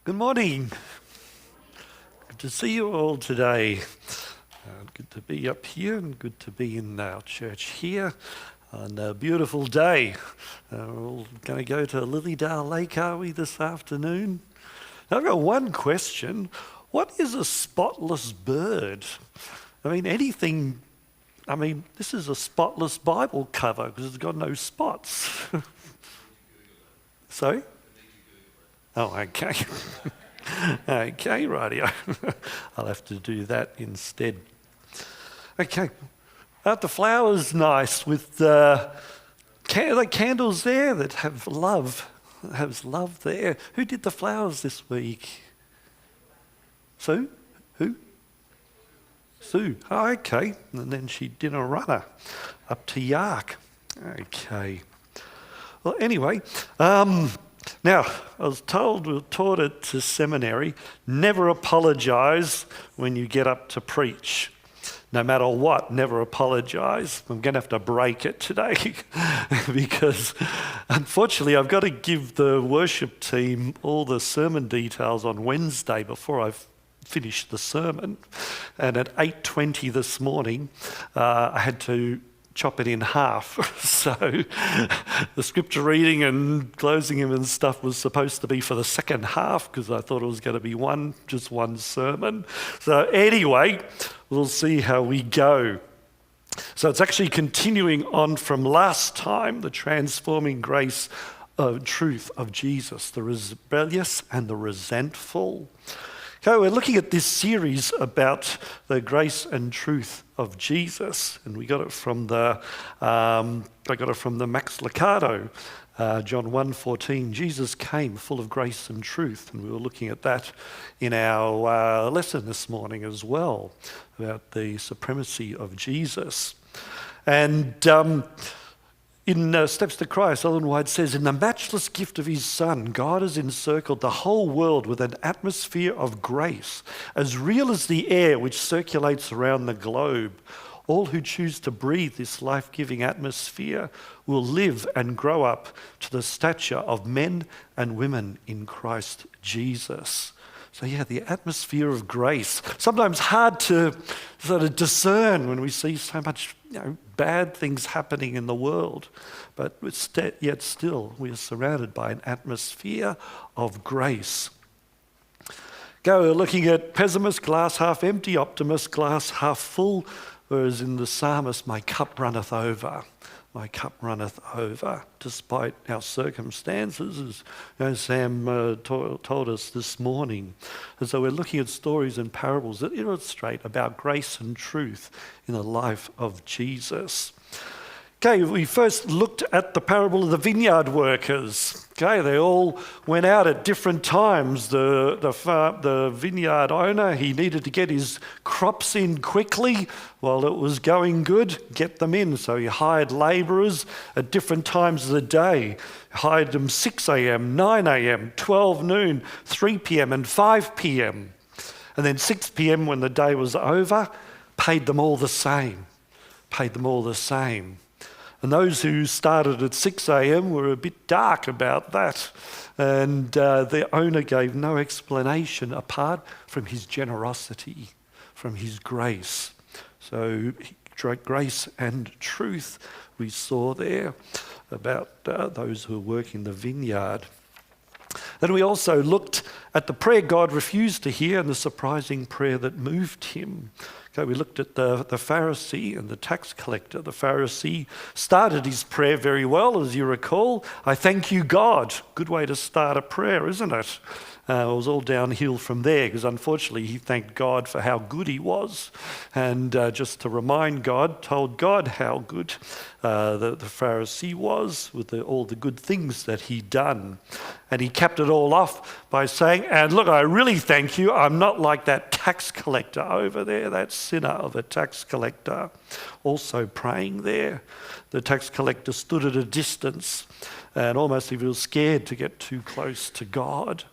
Good morning. Good to see you all today. Good to be up here and good to be in our church here on a beautiful day. We're all going to go to Lilydale Lake, are we, this afternoon? Now, I've got one question. What is a spotless bird? This is a spotless Bible cover because it's got no spots. Sorry? Oh, okay. Okay, rightio. I'll have to do that instead. Okay. Aren't the flowers nice with the candles there that have love? Has love there. Who did the flowers this week? Sue? Who? Sue. Oh, okay. And then she did a runner up to Yark. Okay. Well, anyway, now, I was told, we were taught at seminary, never apologise when you get up to preach. No matter what, never apologise. I'm going to have to break it today because unfortunately I've got to give the worship team all the sermon details on Wednesday before I've finished the sermon. And at 8:20 this morning, I had to chop it in half. So the scripture reading and closing him and stuff was supposed to be for the second half because I thought it was going to be just one sermon. So anyway, we'll see how we go. So it's actually continuing on from last time, the transforming grace of truth of Jesus, the rebellious and the resentful. Okay, we're looking at this series about the grace and truth of Jesus, and we got it from I got it from the Max Lucado, John 1:14. Jesus came full of grace and truth, and we were looking at that in our lesson this morning as well about the supremacy of Jesus. And in Steps to Christ, Ellen White says, in the matchless gift of his Son, God has encircled the whole world with an atmosphere of grace, as real as the air which circulates around the globe. All who choose to breathe this life-giving atmosphere will live and grow up to the stature of men and women in Christ Jesus. So yeah, the atmosphere of grace. Sometimes hard to sort of discern when we see so much bad things happening in the world. But yet still, we are surrounded by an atmosphere of grace. We're looking at pessimist, glass half empty, optimist, glass half full, whereas in the psalmist, my cup runneth over. My cup runneth over, despite our circumstances, as Sam told us this morning. And so we're looking at stories and parables that illustrate about grace and truth in the life of Jesus. Okay, we first looked at the parable of the vineyard workers. Okay, they all went out at different times. The vineyard owner, he needed to get his crops in quickly while it was going good, get them in. So he hired labourers at different times of the day. He hired them 6 a.m., 9 a.m., 12 noon, 3 p.m. and 5 p.m. And then 6 p.m. when the day was over, paid them all the same. Paid them all the same. And those who started at 6 a.m. were a bit dark about that. And the owner gave no explanation apart from his generosity, from his grace. So grace and truth we saw there about those who are working the vineyard. Then we also looked at the prayer God refused to hear and the surprising prayer that moved him. Okay, we looked at the Pharisee and the tax collector. The Pharisee started his prayer very well, as you recall. I thank you, God. Good way to start a prayer, isn't it? It was all downhill from there because unfortunately he thanked God for how good he was. And just to remind God, told God how good the Pharisee was with all the good things that he'd done. And he capped it all off by saying, and look, I really thank you. I'm not like that tax collector over there, that sinner of a tax collector, also praying there. The tax collector stood at a distance and almost he was scared to get too close to God.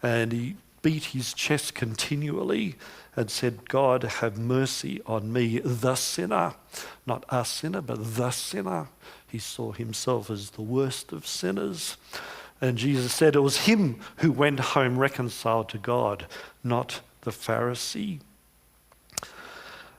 And he beat his chest continually and said, God, have mercy on me, the sinner. Not a sinner, but the sinner. He saw himself as the worst of sinners. And Jesus said it was him who went home reconciled to God, not the Pharisee.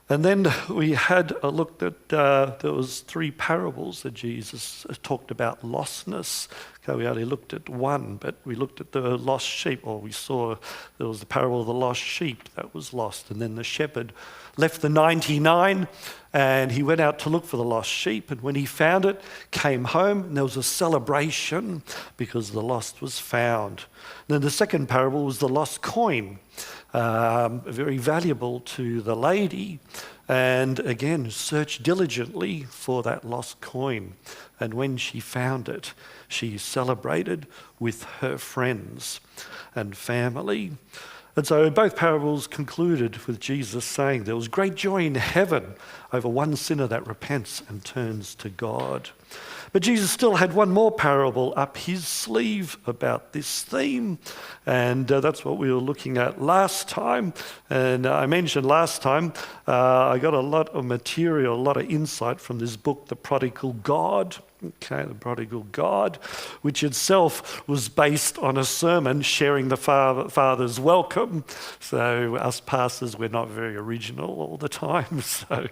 And then we had a look that there was 3 parables that Jesus talked about lostness. Okay, we only looked at one, but we looked at the lost sheep, or we saw there was the parable of the lost sheep that was lost. And then the shepherd left the 99 and he went out to look for the lost sheep. And when he found it, came home, and there was a celebration because the lost was found. And then the second parable was the lost coin. Very valuable to the lady, and again searched diligently for that lost coin, and when she found it, she celebrated with her friends and family. And so both parables concluded with Jesus saying there was great joy in heaven over one sinner that repents and turns to God. But Jesus still had one more parable up his sleeve about this theme, and that's what we were looking at last time. And I mentioned last time I got a lot of material, a lot of insight from this book, The Prodigal God. Okay, The Prodigal God, which itself was based on a sermon sharing the Father's welcome. So us pastors, we're not very original all the time. So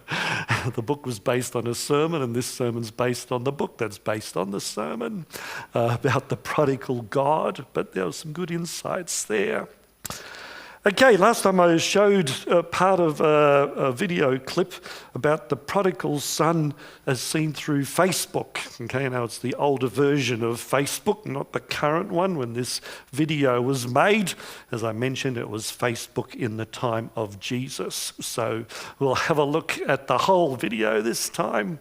the book was based on a sermon, and this sermon's based on the book that's based on the sermon about the prodigal God. But there were some good insights there. Okay, last time I showed part of a video clip about the prodigal son as seen through Facebook. Okay, now it's the older version of Facebook, not the current one when this video was made. As I mentioned, it was Facebook in the time of Jesus. So we'll have a look at the whole video this time.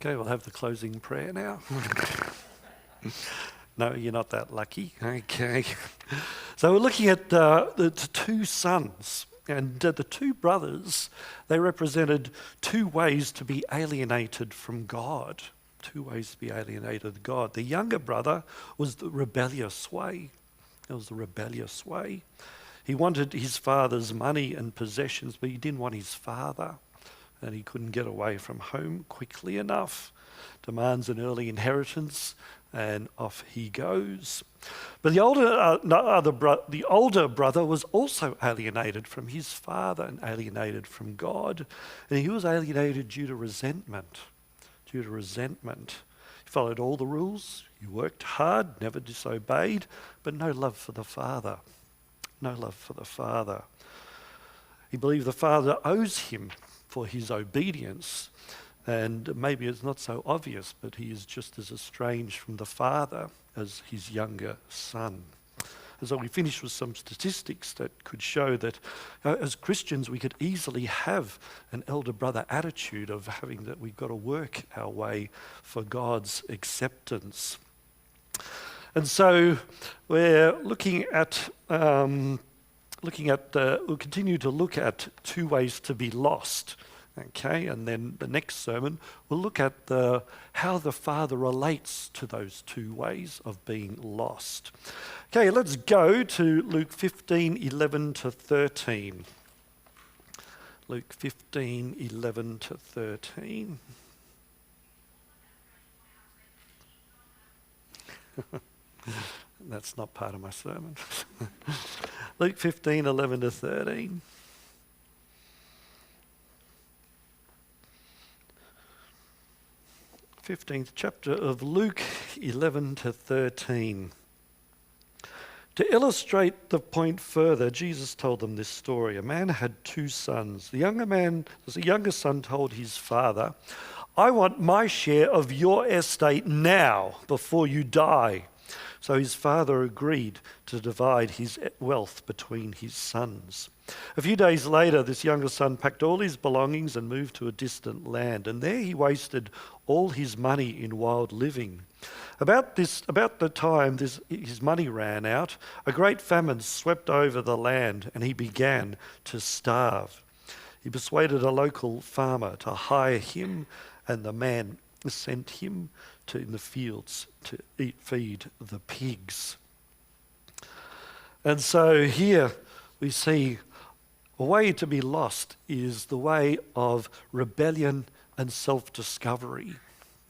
Okay, we'll have the closing prayer now. No, you're not that lucky. Okay. So we're looking at the two sons. And the two brothers, they represented two ways to be alienated from God. Two ways to be alienated from God. The younger brother was the rebellious way. It was the rebellious way. He wanted his father's money and possessions, but he didn't want his father. And he couldn't get away from home quickly enough. Demands an early inheritance, and off he goes. But the older brother was also alienated from his father and alienated from God. And he was alienated due to resentment. Due to resentment. He followed all the rules. He worked hard, never disobeyed, but no love for the father. No love for the father. He believed the father owes him for his obedience. And maybe it's not so obvious, but he is just as estranged from the father as his younger son. And so we finish with some statistics that could show that as Christians we could easily have an elder brother attitude of having that we've got to work our way for God's acceptance. And so we're looking at, we'll continue to look at two ways to be lost. Okay, and then the next sermon, we'll look at how the Father relates to those two ways of being lost. Okay, let's go to Luke 15:11 to 13. Luke 15:11 to 13. That's not part of my sermon. Luke 15:11 to 13. 15th chapter of Luke 11 to 13. To illustrate the point further, Jesus told them this story. A man had two sons. The younger son told his father, "I want my share of your estate now, before you die." So his father agreed to divide his wealth between his sons. A few days later, this younger son packed all his belongings and moved to a distant land, and there he wasted all his money in wild living. About the time his money ran out, a great famine swept over the land, and he began to starve. He persuaded a local farmer to hire him, and the man sent him in the fields to feed the pigs. And so here we see a way to be lost is the way of rebellion and self-discovery.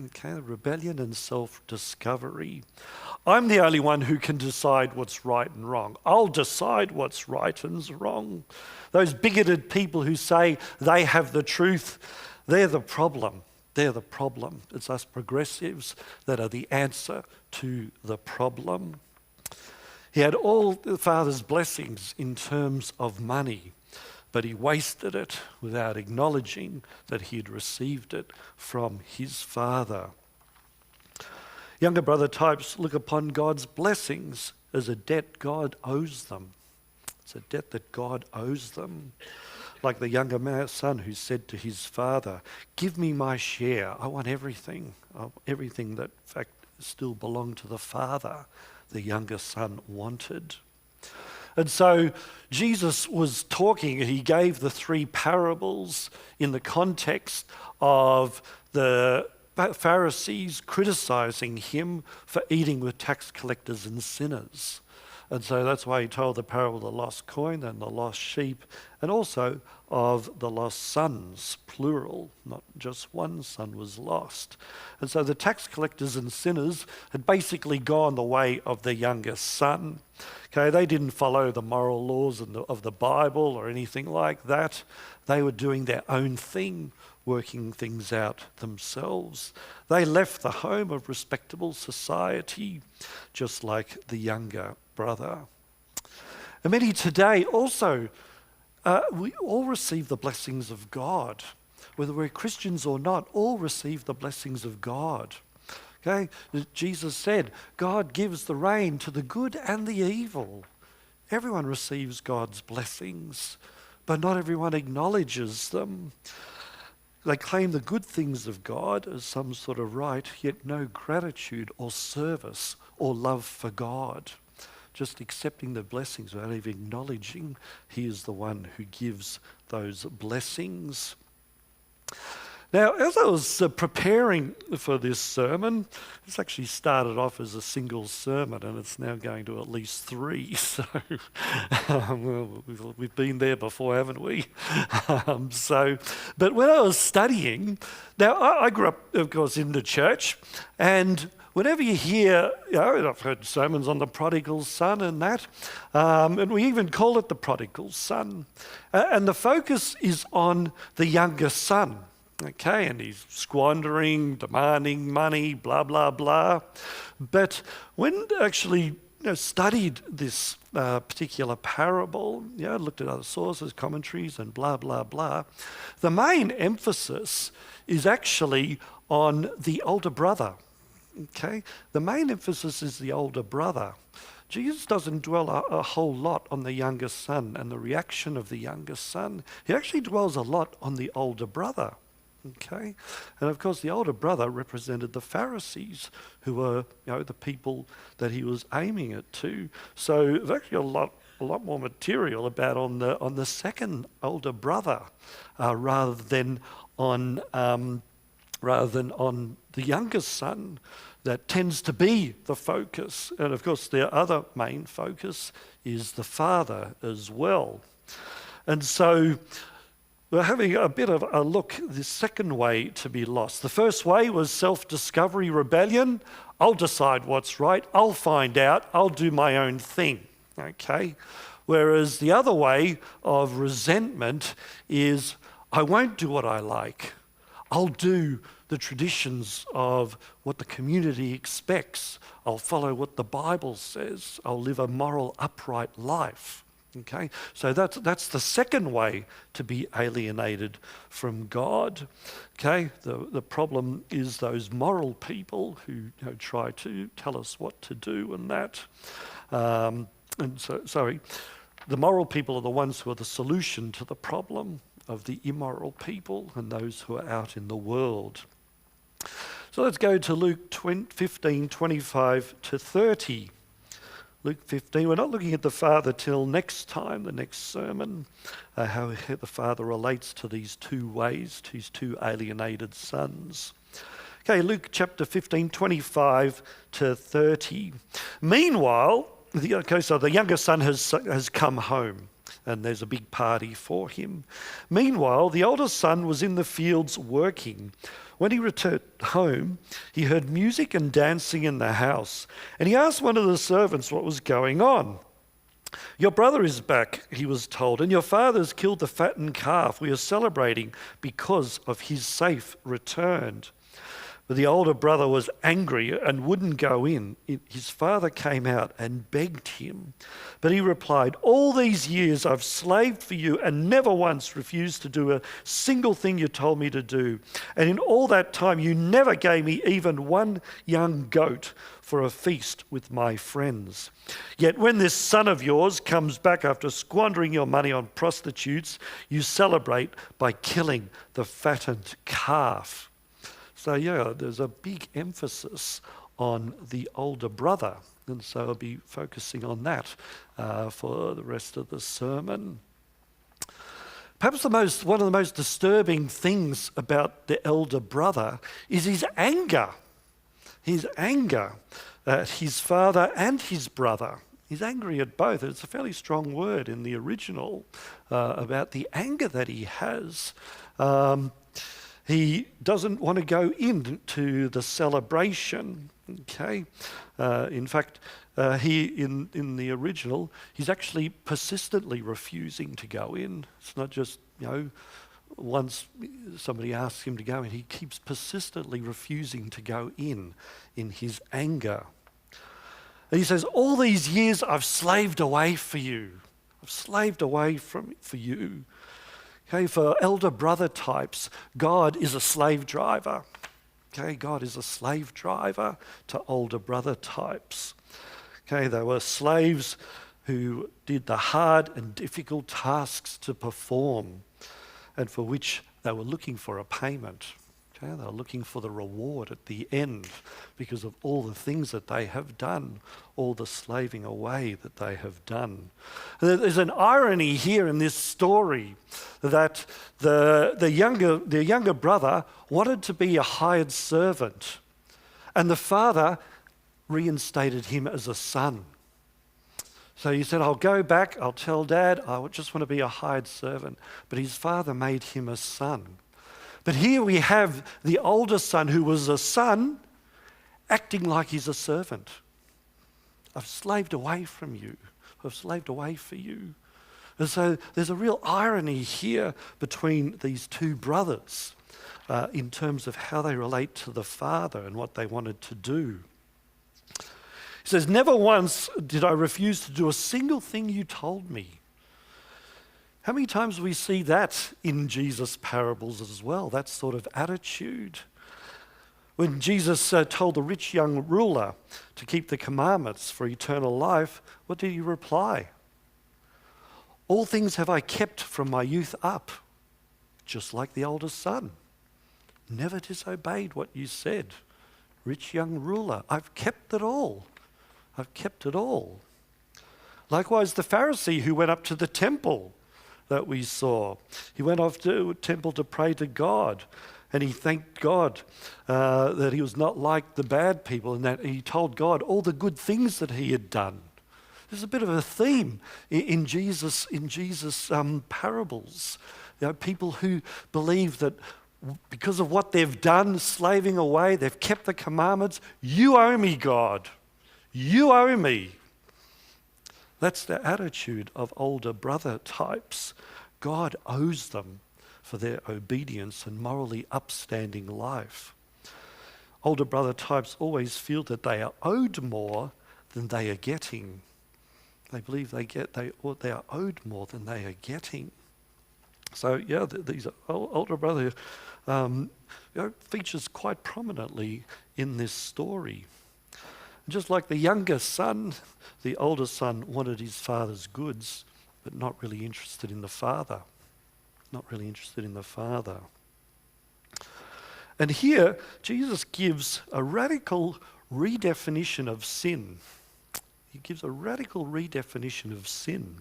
Okay, rebellion and self-discovery. I'm the only one who can decide what's right and wrong. I'll decide what's right and wrong. Those bigoted people who say they have the truth, they're the problem. They're the problem. It's us progressives that are the answer to the problem. He had all the Father's blessings in terms of money, but he wasted it without acknowledging that he had received it from his Father. Younger brother types look upon God's blessings as a debt God owes them. It's a debt that God owes them. Like the younger son who said to his father, "Give me my share. I want everything. Everything that, in fact, still belonged to the father," the younger son wanted. And so Jesus was talking, he gave the three parables in the context of the Pharisees criticizing him for eating with tax collectors and sinners. And so that's why he told the parable of the lost coin and the lost sheep, and also of the lost sons, plural, not just one son was lost. And so the tax collectors and sinners had basically gone the way of the younger son. Okay, they didn't follow the moral laws of the Bible or anything like that. They were doing their own thing, working things out themselves. They left the home of respectable society, just like the younger brother. And many today also, we all receive the blessings of God. Whether we're Christians or not, all receive the blessings of God. Okay, Jesus said, God gives the rain to the good and the evil. Everyone receives God's blessings, but not everyone acknowledges them. They claim the good things of God as some sort of right, yet no gratitude or service or love for God. Just accepting the blessings without even acknowledging he is the one who gives those blessings. Now, as I was preparing for this sermon, this actually started off as a single sermon and it's now going to at least 3. So well, we've been there before, haven't we? But when I was studying, now I grew up, of course, in the church, and whenever you hear, I've heard sermons on the prodigal son and that, and we even call it the prodigal son. And the focus is on the younger son. Okay, and he's squandering, demanding money, blah, blah, blah. But when actually studied this particular parable, looked at other sources, commentaries, and blah, blah, blah, the main emphasis is actually on the older brother. Okay, the main emphasis is the older brother. Jesus doesn't dwell a whole lot on the younger son and the reaction of the younger son. He actually dwells a lot on the older brother. Okay, and of course the older brother represented the Pharisees, who were the people that he was aiming it to. So there's actually a lot more material about on the second older brother rather than on the younger son. That tends to be the focus, and of course their other main focus is the father as well. And so we're having a bit of a look, the second way to be lost. The first way was self-discovery, rebellion. I'll decide what's right, I'll find out, I'll do my own thing, okay? Whereas the other way of resentment is, I won't do what I like. I'll do the traditions of what the community expects. I'll follow what the Bible says. I'll live a moral, upright life. Okay, so that's the second way to be alienated from God. Okay, the problem is those moral people who try to tell us what to do and that. The moral people are the ones who are the solution to the problem of the immoral people and those who are out in the world. So let's go to Luke 15, 25 to 30. Luke 15, we're not looking at the Father till next time, the next sermon, how the Father relates to these two ways, to his two alienated sons. Okay, Luke chapter 15, 25 to 30. Meanwhile, the younger son has come home, and there's a big party for him. Meanwhile, the older son was in the fields working. When he returned home, he heard music and dancing in the house, and he asked one of the servants what was going on. Your brother is back, he was told, and your father's killed the fattened calf. We are celebrating because of his safe return. But the older brother was angry and wouldn't go in. His father came out and begged him. But he replied, all these years I've slaved for you and never once refused to do a single thing you told me to do. And in all that time you never gave me even one young goat for a feast with my friends. Yet when this son of yours comes back after squandering your money on prostitutes, you celebrate by killing the fattened calf. So there's a big emphasis on the older brother, and so I'll be focusing on that for the rest of the sermon. Perhaps one of the most disturbing things about the elder brother is his anger. His anger at his father and his brother. He's angry at both. It's a fairly strong word in the original about the anger that he has. He doesn't want to go into the celebration, okay? In fact, in the original, he's actually persistently refusing to go in. It's not just, once somebody asks him to go in, he keeps persistently refusing to go in his anger. And he says, all these years I've slaved away for you. I've slaved away for you. Okay, for elder brother types, God is a slave driver. Okay, God is a slave driver to older brother types. Okay, they were slaves who did the hard and difficult tasks to perform and for which They were looking for a payment. Okay? They were looking for the reward at the end because of all the things that they have done, all the slaving away that they have done. There's an irony here in this story that the younger brother wanted to be a hired servant, and the father reinstated him as a son. So he said, I'll go back, I'll tell Dad, I just want to be a hired servant. But his father made him a son. But here we have the older son who was a son acting like he's a servant. I've slaved away from you. I've slaved away for you. And so there's a real irony here between these two brothers in terms of how they relate to the father and what they wanted to do. He says, never once did I refuse to do a single thing you told me. How many times do we see that in Jesus' parables as well, that sort of attitude? When Jesus told the rich young ruler to keep the commandments for eternal life, what did he reply? All things have I kept from my youth up, just like the older son. Never disobeyed what you said. Rich young ruler, I've kept it all. I've kept it all. Likewise, the Pharisee who went up to the temple that we saw. He went off to a temple to pray to God, and he thanked God that he was not like the bad people, and that he told God all the good things that he had done. There's a bit of a theme in Jesus' parables. People who believe that because of what they've done, slaving away, they've kept the commandments. You owe me, God. You owe me. That's the attitude of older brother types. God owes them for their obedience and morally upstanding life. Older brother types always feel that they are owed more than they are getting. They believe they are owed more than they are getting. So these older brother features quite prominently in this story. Just like the younger son, the older son wanted his father's goods, but not really interested in the father. Not really interested in the father. And here, Jesus gives a radical redefinition of sin. He gives a radical redefinition of sin.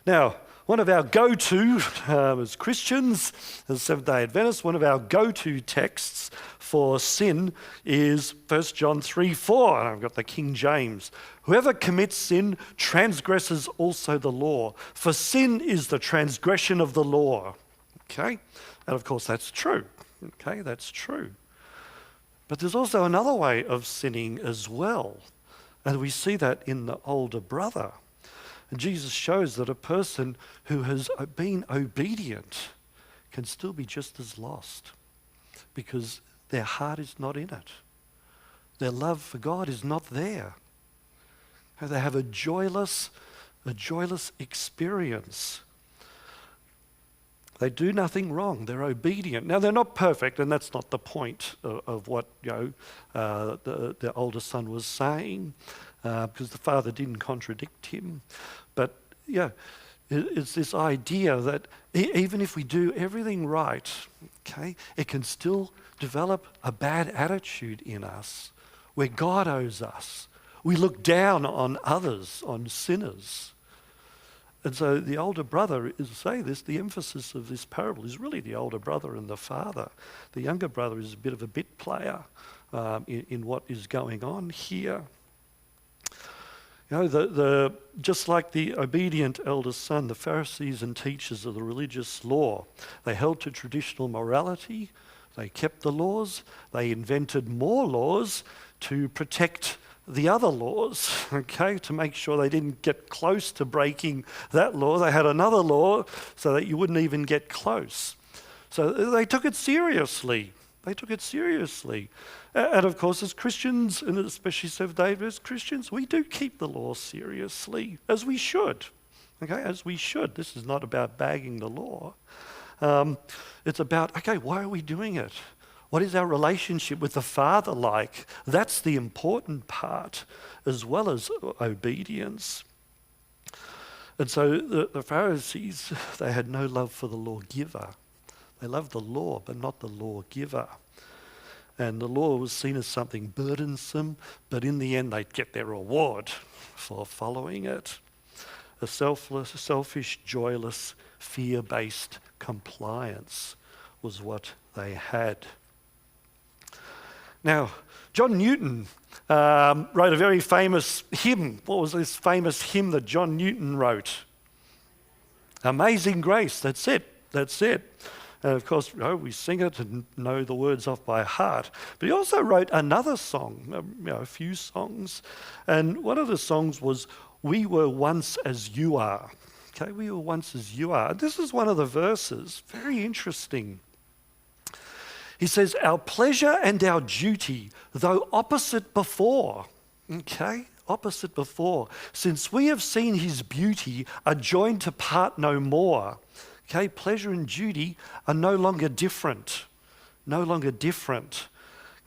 Now, one of our go-to as Christians, as Seventh-day Adventists, one of our go-to texts for sin is 1 John 3:4, and I've got the King James. Whoever commits sin transgresses also the law, for sin is the transgression of the law. Okay? And of course that's true. Okay, that's true. But there's also another way of sinning as well, and we see that in the older brother. And Jesus shows that a person who has been obedient can still be just as lost because their heart is not in it. Their love for God is not there. They have a joyless experience. They do nothing wrong. They're obedient. Now, they're not perfect, and that's not the point of what the older son was saying, because the father didn't contradict him. But it's this idea that even if we do everything right, okay, it can still develop a bad attitude in us where God owes us. We look down on others, on sinners. And so the older brother is saying this, the emphasis of this parable is really the older brother and the father. The younger brother is a bit of a bit player in what is going on here. You know, just like the obedient elder son, the Pharisees and teachers of the religious law, they held to traditional morality, they kept the laws, they invented more laws to protect the other laws, okay, to make sure they didn't get close to breaking that law. They had another law so that you wouldn't even get close. So they took it seriously. They took it seriously. And of course, as Christians, and especially Seventh-day Adventist Christians, we do keep the law seriously, as we should. Okay, as we should. This is not about bagging the law. It's about, okay, why are we doing it? What is our relationship with the Father like? That's the important part, as well as obedience. And so the Pharisees, they had no love for the lawgiver. They loved the law, but not the lawgiver. And the law was seen as something burdensome, but in the end they'd get their reward for following it. A selfish, joyless, fear-based compliance was what they had. Now, John Newton wrote a very famous hymn. What was this famous hymn that John Newton wrote? Amazing Grace, that's it. And of course, we sing it and know the words off by heart. But he also wrote another song, a few songs. And one of the songs was, We Were Once As You Are. Okay, we were once as you are. This is one of the verses, very interesting. He says, our pleasure and our duty, though opposite before, okay, opposite before, since we have seen his beauty, are joined to part no more. Okay, pleasure and duty are no longer different.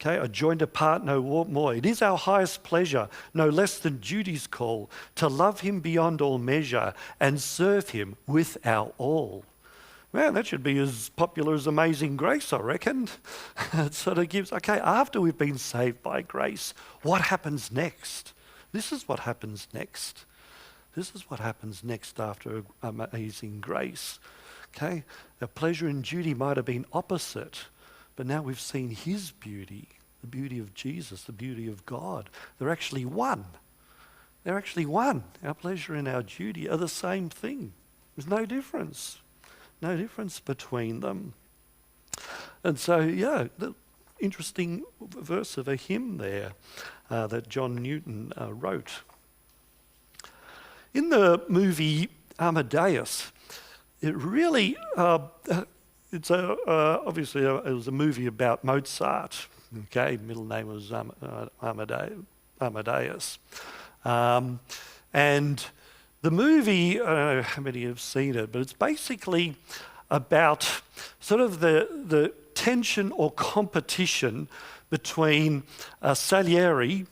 Okay, are joined apart no more. It is our highest pleasure, no less than duty's call, to love him beyond all measure and serve him with our all. Man, that should be as popular as Amazing Grace, I reckon. It sort of gives, okay, after we've been saved by grace, what happens next? This is what happens next. This is what happens next after Amazing Grace. Okay, our pleasure and duty might have been opposite, but now we've seen his beauty, the beauty of Jesus, the beauty of God. They're actually one. Our pleasure and our duty are the same thing. There's no difference between them. And so, the interesting verse of a hymn there that John Newton wrote. In the movie Amadeus, it really, obviously it was a movie about Mozart. Okay, middle name was Amadeus. And the movie, I don't know how many have seen it, but it's basically about sort of the tension or competition between Salieri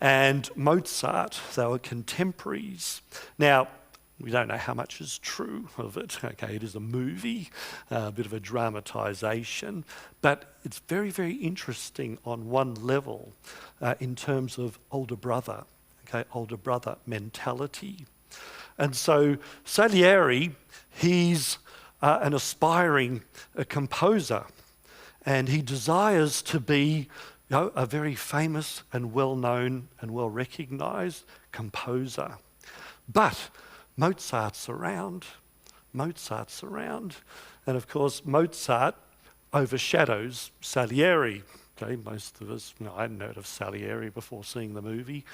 and Mozart. They were contemporaries. Now, we don't know how much is true of it. Okay, it is a movie, a bit of a dramatisation, but it's very, very interesting on one level in terms of older brother mentality. And so Salieri, he's an aspiring composer, and he desires to be a very famous and well-known and well-recognised composer. But Mozart's around. And of course, Mozart overshadows Salieri. Okay, most of us, I hadn't heard of Salieri before seeing the movie.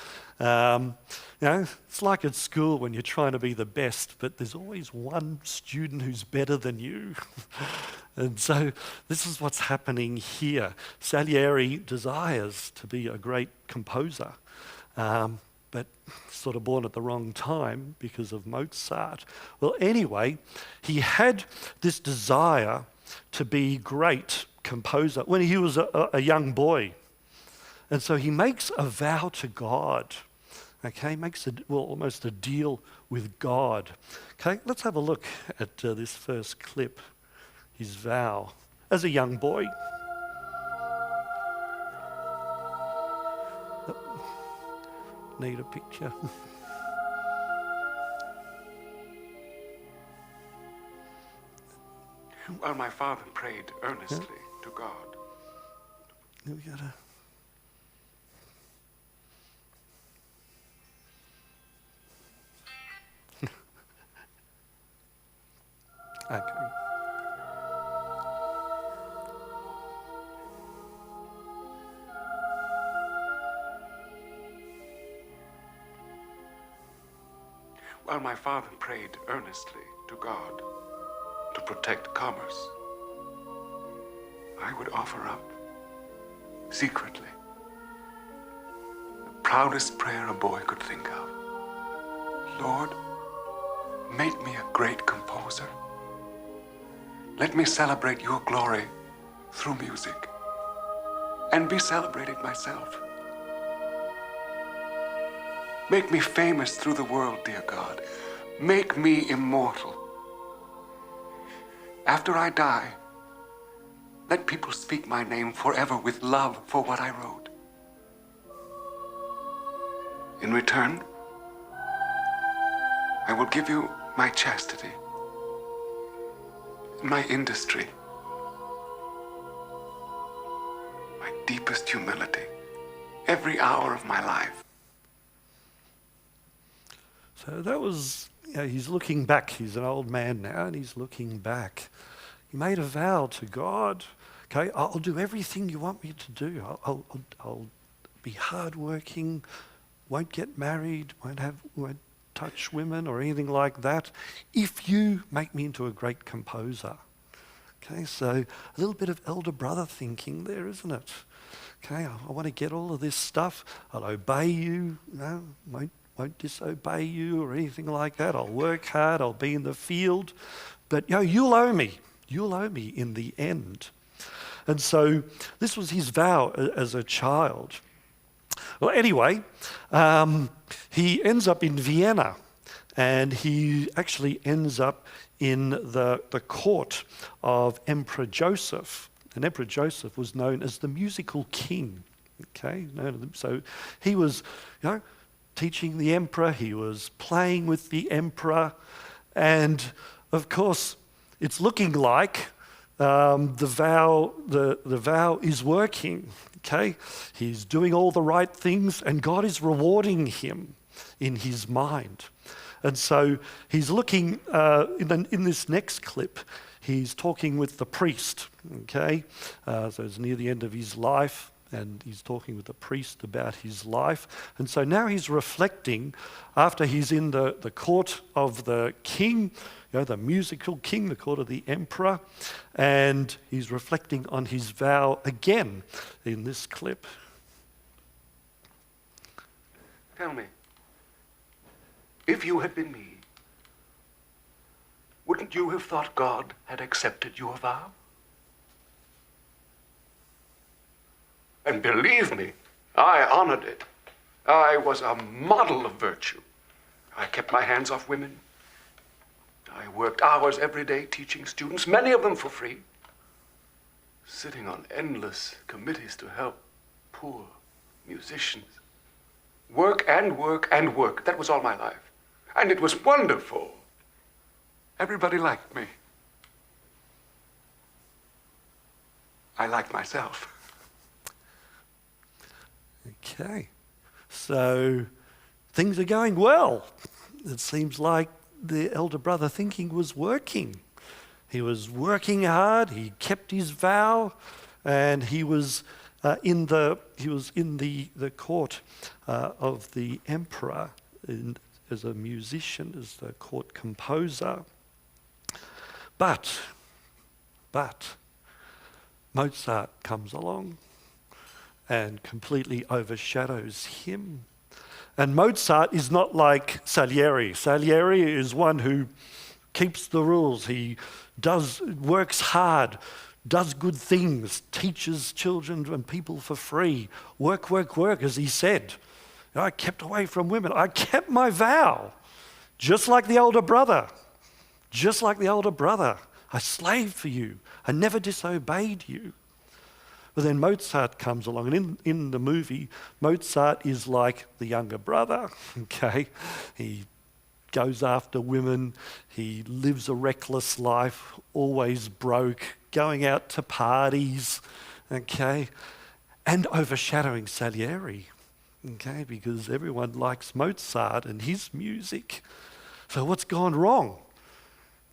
It's like at school when you're trying to be the best, but there's always one student who's better than you. And so this is what's happening here. Salieri desires to be a great composer, but sort of born at the wrong time because of Mozart. Well, anyway, he had this desire to be great composer when he was a young boy. And so he makes a vow to God. Okay, makes almost a deal with God. Okay, let's have a look at this first clip, his vow as a young boy. Need a picture. While my father prayed earnestly to God. We gotta. Okay. While my father prayed earnestly to God to protect commerce, I would offer up, secretly, the proudest prayer a boy could think of. Lord, make me a great composer. Let me celebrate your glory through music and be celebrated myself. Make me famous through the world, dear God. Make me immortal. After I die, Let people speak my name forever with love for what I wrote. In return, I will give you my chastity, my industry, my deepest humility, every hour of my life. So that was, he's looking back. He's an old man now, and he's looking back. He made a vow to God. Okay, I'll do everything you want me to do. I'll be hardworking, won't get married, won't touch women or anything like that, if you make me into a great composer. Okay, so a little bit of elder brother thinking there, isn't it? Okay, I want to get all of this stuff. I'll obey you. No, won't disobey you or anything like that. I'll work hard. I'll be in the field, but you'll owe me. You'll owe me in the end. And so this was his vow as a child. Well, anyway, he ends up in Vienna, and he actually ends up in the court of Emperor Joseph. And Emperor Joseph was known as the musical king. Okay, so he was, teaching the emperor. He was playing with the emperor, and of course, it's looking like the vow is working. Okay, he's doing all the right things, and God is rewarding him in his mind. And so he's looking in this next clip. He's talking with the priest. Okay, so it's near the end of his life, and he's talking with the priest about his life. And so now he's reflecting after he's in the court of the king, the musical king, the court of the emperor, and he's reflecting on his vow again in this clip. Tell me, if you had been me, wouldn't you have thought God had accepted your vow? And believe me, I honored it. I was a model of virtue. I kept my hands off women. I worked hours every day teaching students, many of them for free, sitting on endless committees to help poor musicians. Work and work and work. That was all my life. And it was wonderful. Everybody liked me. I liked myself. Okay, so things are going well. It seems like the elder brother thinking was working. He was working hard. He kept his vow, and he was in the court of the emperor as a musician, as the court composer. But Mozart comes along and completely overshadows him. And Mozart is not like Salieri. Salieri is one who keeps the rules. He works hard, does good things, teaches children and people for free. Work, as he said. I kept away from women. I kept my vow, just like the older brother. Just like the older brother. I slaved for you. I never disobeyed you. But then Mozart comes along, and in the movie, Mozart is like the younger brother, okay? He goes after women, he lives a reckless life, always broke, going out to parties, okay? And overshadowing Salieri, okay? Because everyone likes Mozart and his music. So what's gone wrong?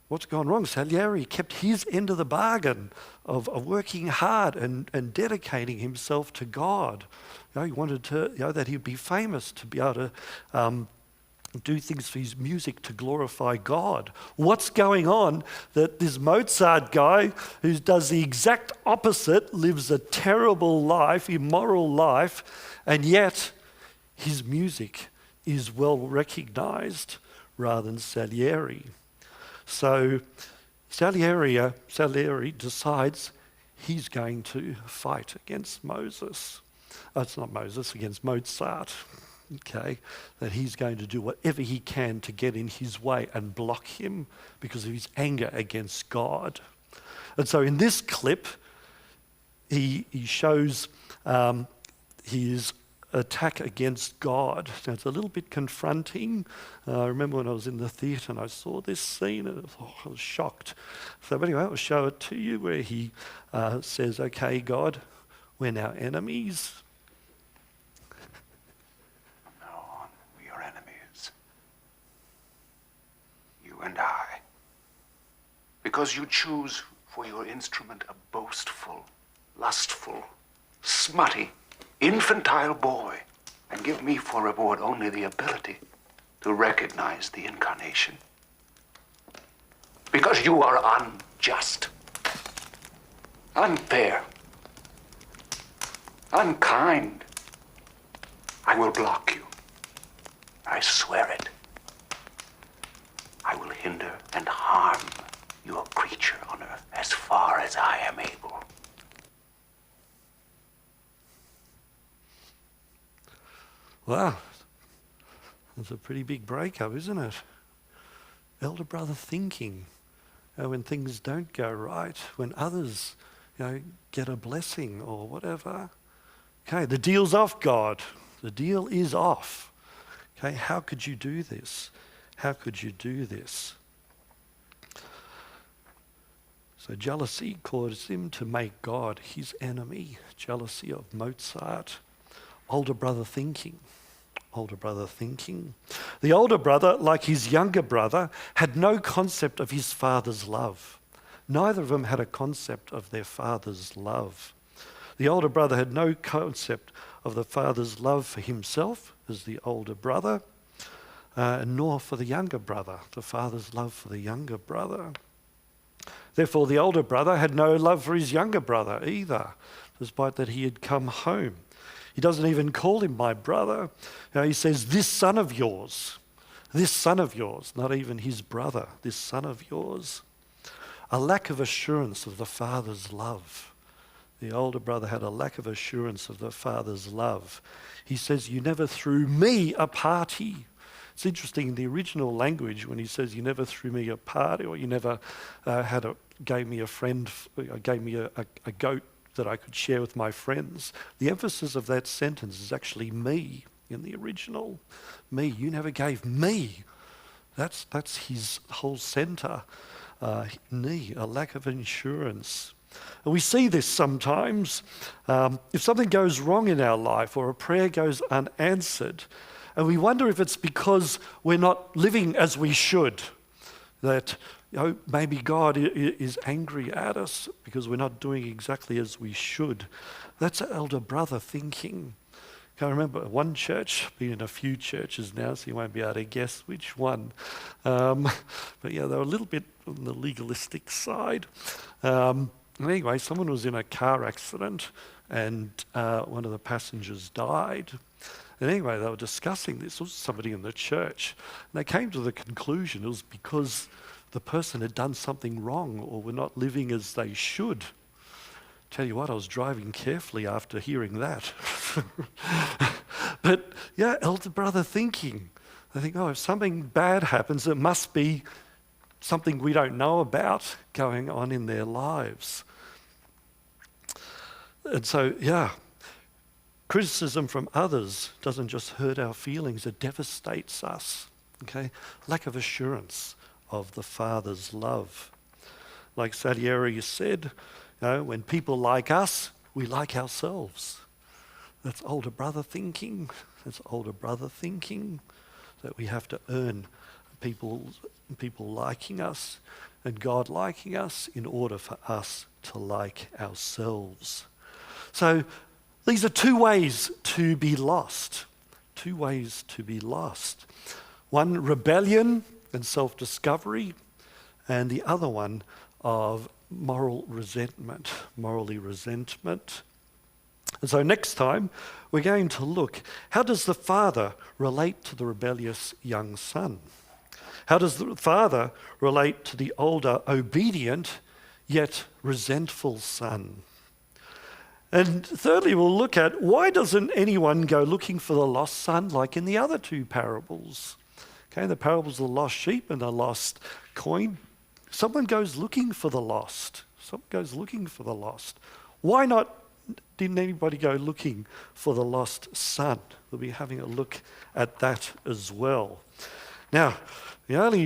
What's gone wrong? Salieri kept his end of the bargain of working hard and dedicating himself to God. He wanted to, that he'd be famous, to be able to do things for his music to glorify God. What's going on that this Mozart guy who does the exact opposite, lives a terrible life, immoral life, and yet his music is well recognized rather than Salieri. So Salieri decides he's going to fight against against Mozart, okay? That he's going to do whatever he can to get in his way and block him because of his anger against God. And so in this clip, he shows his attack against God. Now, it's a little bit confronting. I remember when I was in the theatre and I saw this scene and I was shocked. So anyway, I'll show it to you where he says, okay, God, we're now enemies. From now on, we are enemies. You and I. Because you choose for your instrument a boastful, lustful, smutty, infantile boy, and give me for reward only the ability to recognize the incarnation. Because you are unjust, unfair, unkind, I will block you. I swear it. I will hinder and harm your creature on earth as far as I am able. Wow, that's a pretty big breakup, isn't it? Elder brother thinking, when things don't go right, when others, get a blessing or whatever. Okay, the deal's off, God. The deal is off. Okay, how could you do this? How could you do this? So jealousy caused him to make God his enemy. Jealousy of Mozart. Older brother thinking. Older brother thinking. The older brother, like his younger brother, had no concept of his father's love. Neither of them had a concept of their father's love. The older brother had no concept of the father's love for himself as the older brother, nor for the younger brother, the father's love for the younger brother. Therefore, the older brother had no love for his younger brother either, despite that he had come home. He doesn't even call him my brother. He says, this son of yours, not even his brother, this son of yours. A lack of assurance of the father's love. The older brother had a lack of assurance of the father's love. He says, you never threw me a party. It's interesting in the original language when he says, you never threw me a party, or you never gave me a goat that I could share with my friends. The emphasis of that sentence is actually me in the original. Me, you never gave me. That's his whole center. Me, a lack of insurance. And we see this sometimes. If something goes wrong in our life or a prayer goes unanswered, and we wonder if it's because we're not living as we should, that maybe God is angry at us because we're not doing exactly as we should. That's elder brother thinking. I remember one church, been in a few churches now, so you won't be able to guess which one. But yeah, they were a little bit on the legalistic side. Anyway, someone was in a car accident and one of the passengers died. And anyway, they were discussing this. It was somebody in the church. And they came to the conclusion it was because the person had done something wrong or were not living as they should. Tell you what, I was driving carefully after hearing that. But yeah, elder brother thinking. I think, if something bad happens, it must be something we don't know about going on in their lives. And so, criticism from others doesn't just hurt our feelings, it devastates us. Okay? Lack of assurance of the Father's love. Like Salieri said, when people like us, we like ourselves. That's older brother thinking. That's older brother thinking that we have to earn people liking us and God liking us in order for us to like ourselves. So these are two ways to be lost. Two ways to be lost. One, rebellion and self-discovery, and the other one of morally resentment. And so next time, we're going to look, how does the father relate to the rebellious young son? How does the father relate to the older, obedient, yet resentful son? And thirdly, we'll look at why doesn't anyone go looking for the lost son like in the other two parables? Okay, the parables of the lost sheep and the lost coin. Someone goes looking for the lost. Someone goes looking for the lost. Why not? Didn't anybody go looking for the lost son? We'll be having a look at that as well. Now, the only